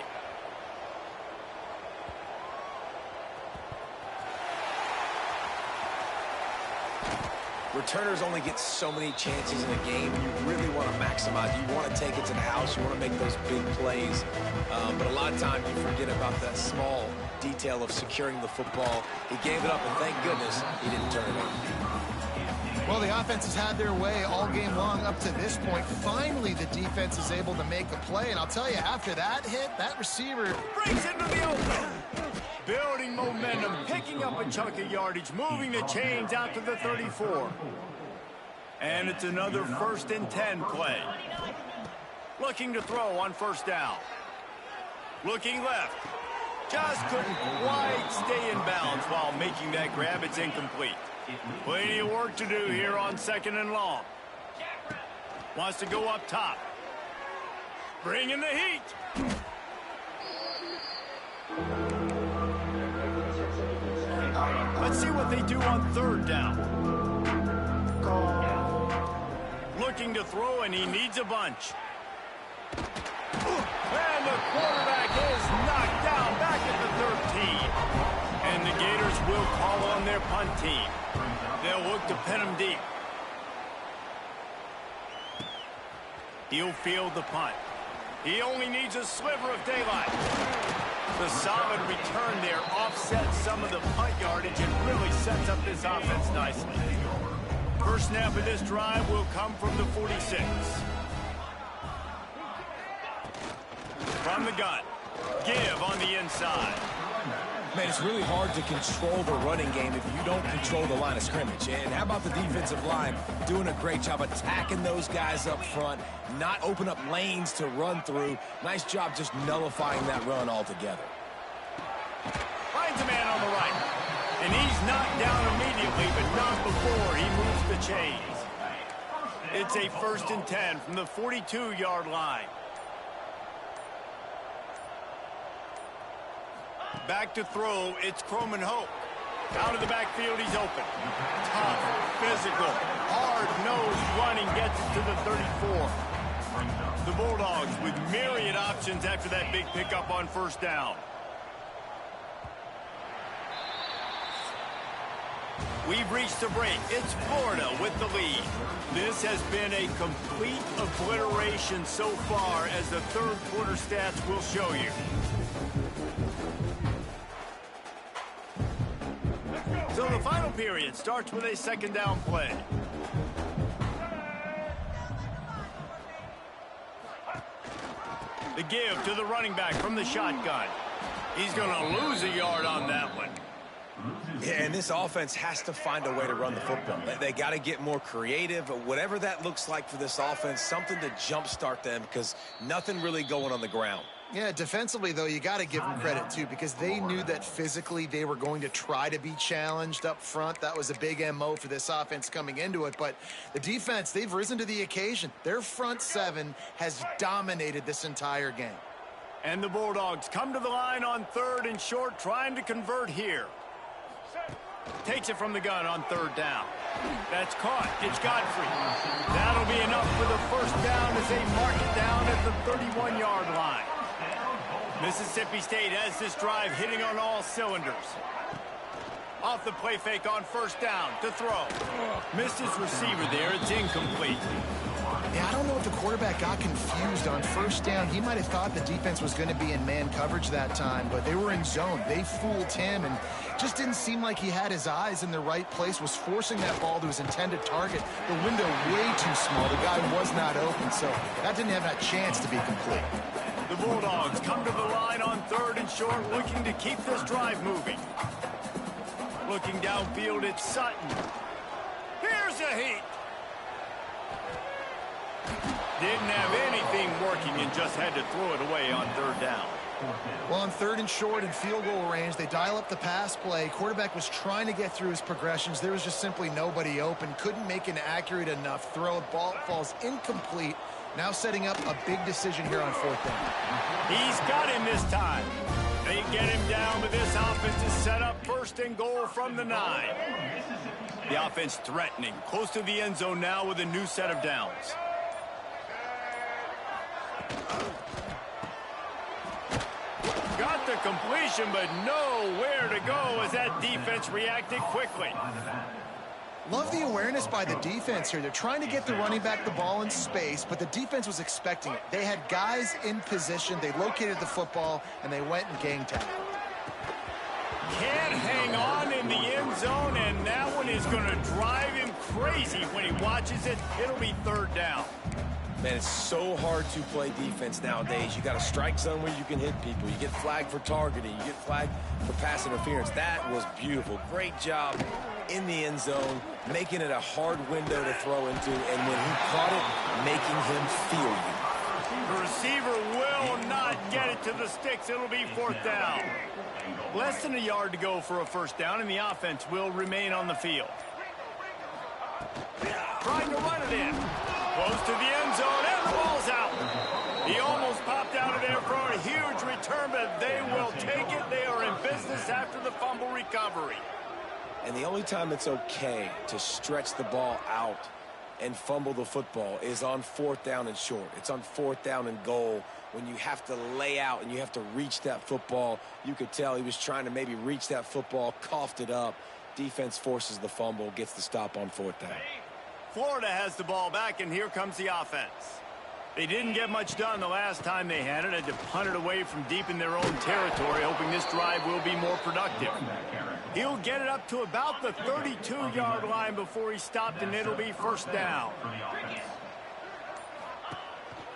Returners only get so many chances in a game. You really want to maximize. You want to take it to the house. You want to make those big plays. But a lot of times you forget about that small detail of securing the football. He gave it up, and thank goodness he didn't turn it over. Well, the offense has had their way all game long up to this point. Finally, the defense is able to make a play, and I'll tell you, after that hit, that receiver brings it to the open. Building momentum, picking up a chunk of yardage, moving the chains out to the 34. And it's another 1st and 10 play. Looking to throw on 1st down. Looking left. Just couldn't quite stay in bounds while making that grab. It's incomplete. Plenty of work to do here on 2nd and long. Wants to go up top. Bringing the heat. Let's see what they do on 3rd down. Looking to throw, and he needs a bunch. And the quarterback is knocked down back at the 13. And the Gators will call on their punt team. They'll look to pin him deep. He'll field the punt. He only needs a sliver of daylight. The solid return there offsets some of the punt yardage and really sets up this offense nicely. First snap of this drive will come from the 46. From the gun. Give on the inside. Man, it's really hard to control the running game if you don't control the line of scrimmage. And how about the defensive line doing a great job attacking those guys up front, not open up lanes to run through. Nice job just nullifying that run altogether. Finds a man on the right. And he's knocked down immediately, but not before he moves the chains. It's a 1st and 10 from the 42-yard line. Back to throw, it's Croman Hope. Out of the backfield, he's open. Tough, physical, hard-nosed running gets it to the 34. The Bulldogs with myriad options after that big pickup on 1st down. We've reached the break. It's Florida with the lead. This has been a complete obliteration so far, as the 3rd quarter stats will show you. So the final period starts with a 2nd down play. The give to the running back from the shotgun. He's going to lose a yard on that one. Yeah, and this offense has to find a way to run the football. They got to get more creative, whatever that looks like for this offense, something to jumpstart them, because nothing really going on the ground. Yeah, defensively, though, you got to give them credit, too, because they knew that physically they were going to try to be challenged up front. That was a big MO for this offense coming into it. But the defense, they've risen to the occasion. Their front 7 has dominated this entire game. And the Bulldogs come to the line on 3rd and short, trying to convert here. Takes it from the gun on 3rd down. That's caught. It's Godfrey. That'll be enough for the 1st down as they mark it down at the 31-yard line. Mississippi State has this drive hitting on all cylinders. Off the play fake on 1st down to throw. Missed his receiver there. It's incomplete. Yeah, I don't know if the quarterback got confused on 1st down. He might have thought the defense was going to be in man coverage that time, but they were in zone. They fooled him, and just didn't seem like he had his eyes in the right place, was forcing that ball to his intended target. The window way too small. The guy was not open, so that didn't have that chance to be complete. The Bulldogs come to the line on 3rd and short, looking to keep this drive moving. Looking downfield, it's Sutton. Here's a heat. Didn't have anything working and just had to throw it away on 3rd down. Well, on 3rd and short and field goal range, they dial up the pass play. Quarterback was trying to get through his progressions. There was just simply nobody open. Couldn't make an accurate enough throw. Ball falls incomplete. Now setting up a big decision here on 4th down. He's got him this time. They get him down, but this offense is set up 1st and goal from the 9. The offense threatening, close to the end zone now with a new set of downs. Got the completion, but nowhere to go as that defense reacted quickly. Love the awareness by the defense here. They're trying to get the running back the ball in space, but the defense was expecting it. They had guys in position. They located the football, and they went and gang tackled. can't hang on in the end zone, and that one is going to drive him crazy when he watches it. It'll be third down. Man, it's so hard to play defense nowadays. You got a strike zone where you can hit people. You get flagged for targeting. You get flagged for pass interference. That was beautiful. Great job in the end zone, making it a hard window to throw into, and when he caught it, making him feel you. The receiver will not get it to the sticks. It'll be fourth down. Less than a yard to go for a first down, and the offense will remain on the field. Trying to run it in. Close to the end zone, and the ball's out. He almost popped out of there for a huge return, but they will take it. They are in business after the fumble recovery. And the only time it's okay to stretch the ball out and fumble the football is on fourth down and short. It's on fourth down and goal when you have to lay out and you have to reach that football. You could tell he was trying to maybe reach that football, coughed it up. Defense forces the fumble, gets the stop on fourth down. Florida has the ball back, and here comes the offense. They didn't get much done the last time they had it. Had to punt it away from deep in their own territory, hoping this drive will be more productive. He'll get it up to about the 32-yard line before he stopped, and it'll be first down.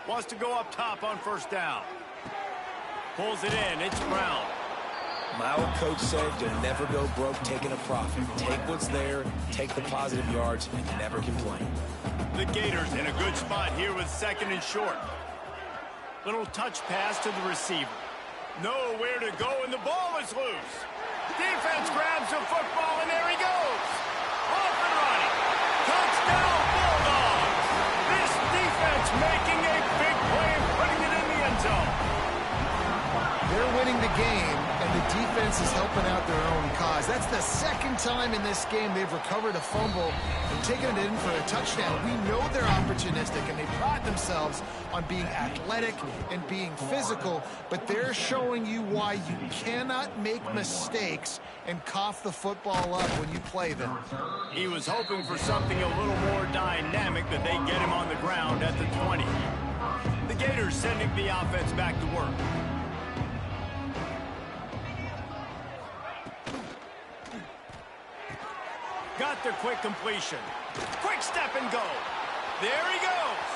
Wants to go up top on first down. Pulls it in. It's Brown. My old coach said you'll never go broke taking a profit. Take what's there, take the positive yards, and never complain. The Gators in a good spot here with second and short. Little touch pass to the receiver. Nowhere to go, and the ball is loose. Defense grabs the football, and there he goes. Off and running. Touchdown, Bulldogs. This defense making a big play and putting it in the end zone. They're winning the game, and the defense is helping out their own cause. That's the second time in this game they've recovered a fumble and taken it in for a touchdown. We know they're opportunistic, and they pride themselves on being athletic and being physical, but they're showing you why you cannot make mistakes and cough the football up when you play them. He was hoping for something a little more dynamic, but they get him on the ground at the 20. The Gators sending the offense back to work. Got the quick completion. Quick step and go. There he goes.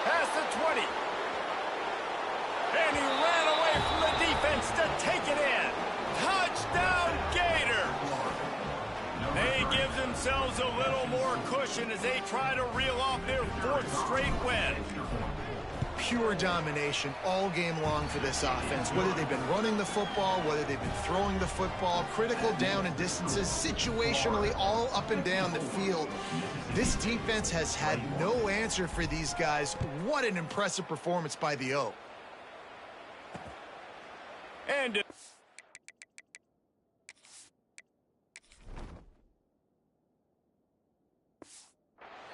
Past the 20. And he ran away from the defense to take it in. Touchdown, Gators. They give themselves a little more cushion as they try to reel off their fourth straight win. Pure domination all game long for this offense. Whether they've been running the football, whether they've been throwing the football, critical down and distances, situationally all up and down the field. This defense has had no answer for these guys. What an impressive performance by the O. And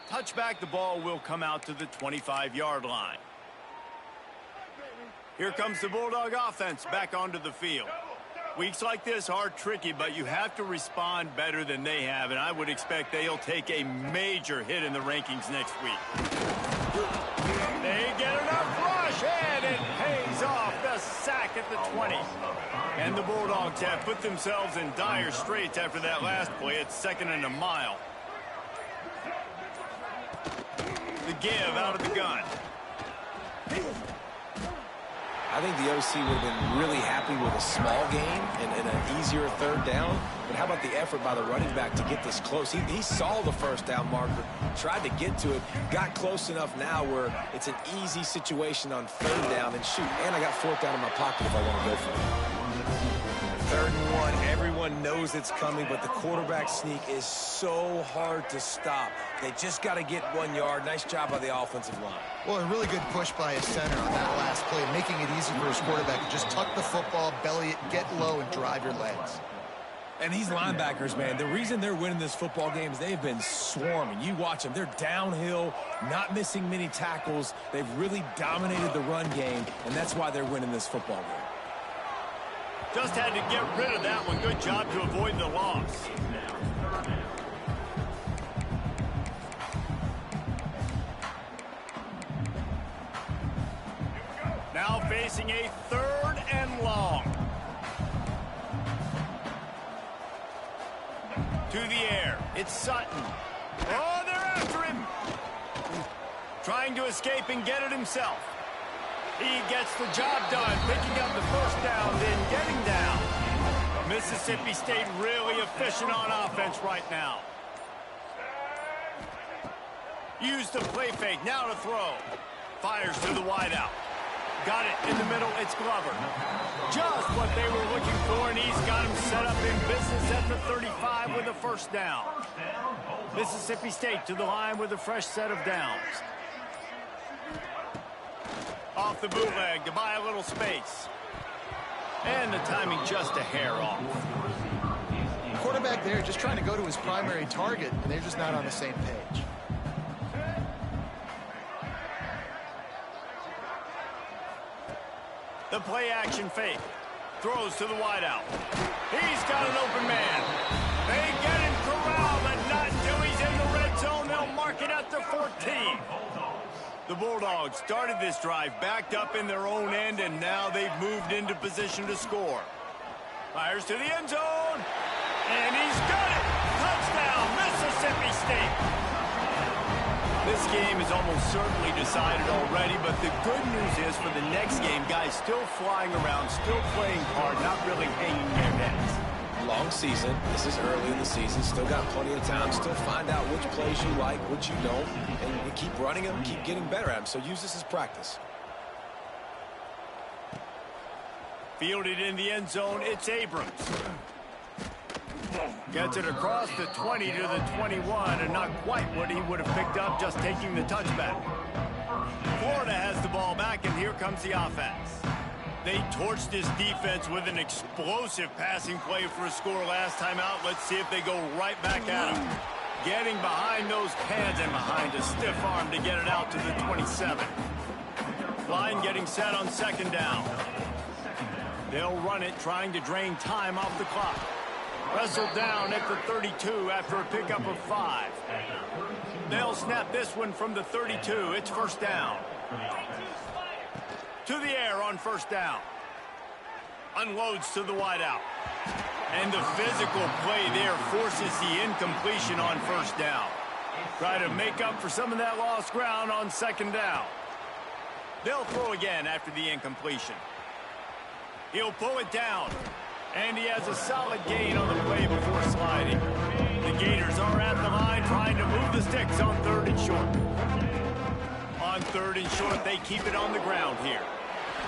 touchback, the ball will come out to the 25-yard line. Here comes the Bulldog offense back onto the field. Weeks like this are tricky, but you have to respond better than they have, and I would expect they'll take a major hit in the rankings next week. They get enough rush, and it pays off. The sack at the 20. And the Bulldogs have put themselves in dire straits after that last play. It's second and a mile. The give out of the gun. I think the OC would have been really happy with a small gain and an easier third down. But how about the effort by the running back to get this close? He saw the first down marker, tried to get to it, got close enough now where it's an easy situation on third down. And shoot, and I got fourth down in my pocket if I want to go for it. Third and one, everyone knows it's coming, but the quarterback sneak is so hard to stop. They just got to get 1 yard. Nice job by the offensive line. Well, a really good push by his center on that last play, making it easy for his quarterback to just tuck the football, belly it, get low, and drive your legs. And these linebackers, man, the reason they're winning this football game is they've been swarming. You watch them. They're downhill, not missing many tackles. They've really dominated the run game, and that's why they're winning this football game. Just had to get rid of that one. Good job to avoid the loss. Now facing a third and long. To the air. It's Sutton. Oh, they're after him. Trying to escape and get it himself. He gets the job done, picking up the first down, then getting down. Mississippi State really efficient on offense right now. Use the play fake, now to throw. Fires to the wideout. Got it in the middle, it's Glover. Just what they were looking for, and he's got him set up in business at the 35 with a first down. Mississippi State to the line with a fresh set of downs. Off the bootleg to buy a little space. And the timing just a hair off. Quarterback there just trying to go to his primary target, and they're just not on the same page. The play action fake. Throws to the wideout. He's got an open man. They get him corralled, but not until he's in the red zone. They'll mark it at the 14. The Bulldogs started this drive backed up in their own end, and now they've moved into position to score. Fires to the end zone, and he's got it. Touchdown, Mississippi State. This game is almost certainly decided already, but the good news is for the next game, guys still flying around, still playing hard, not really hanging their heads. Long season. This is early in the season. Still got plenty of time. Still find out which plays you like, which you don't, and keep running them, keep getting better at them. So use this as practice. Fielded in the end zone, it's Abrams. Gets it across the 20 to the 21, and not quite what he would have picked up just taking the touchback. Florida has the ball back, and here comes the offense. They torched this defense with an explosive passing play for a score last time out. Let's see if they go right back at him. Getting behind those cans and behind a stiff arm to get it out to the 27. Line getting set on second down. They'll run it, trying to drain time off the clock. Wrestled down at the 32 after a pickup of 5. They'll snap this one from the 32. It's first down. To the air on first down. Unloads to the wideout. And the physical play there forces the incompletion on first down. Try to make up for some of that lost ground on second down. They'll throw again after the incompletion. He'll pull it down. And he has a solid gain on the play before sliding. The Gators are at the line trying to move the sticks on third and short. On third and short, they keep it on the ground here.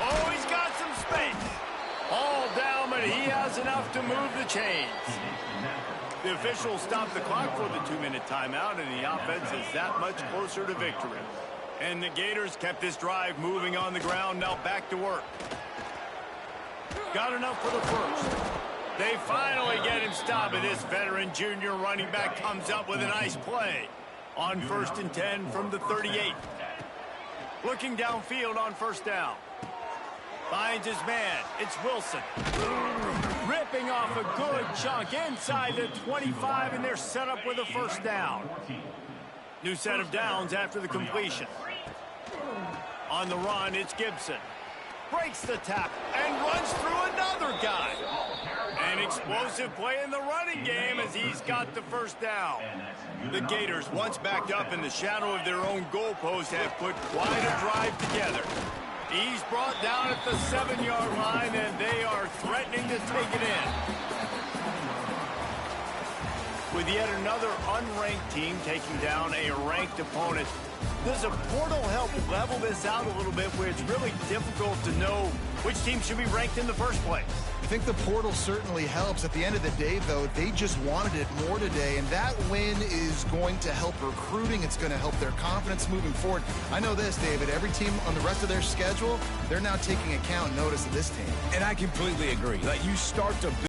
Oh, he's got some space. All down, but he has enough to move the chains. The officials stopped the clock for the 2-minute timeout, and the offense is that much closer to victory. And the Gators kept this drive moving on the ground, now back to work. Got enough for the first. They finally get him stopped, and this veteran junior running back comes up with a nice play. On first and 10 from the 38. Looking downfield on first down. Finds his man. It's Wilson. Ripping off a good chunk inside the 25, and they're set up with a first down. New set of downs after the completion. On the run, it's Gibson. Breaks the tap and runs through another guy. An explosive play in the running game as he's got the first down. The Gators, once backed up in the shadow of their own goalpost, have put quite a drive together. He's brought down at the 7-yard line, and they are threatening to take it in. With yet another unranked team taking down a ranked opponent, does a portal help level this out a little bit where it's really difficult to know which team should be ranked in the first place? I think the portal certainly helps. At the end of the day, though, they just wanted it more today, and that win is going to help recruiting. It's going to help their confidence moving forward. I know this, David, every team on the rest of their schedule, they're now taking account notice of this team. And I completely agree. Like, you start to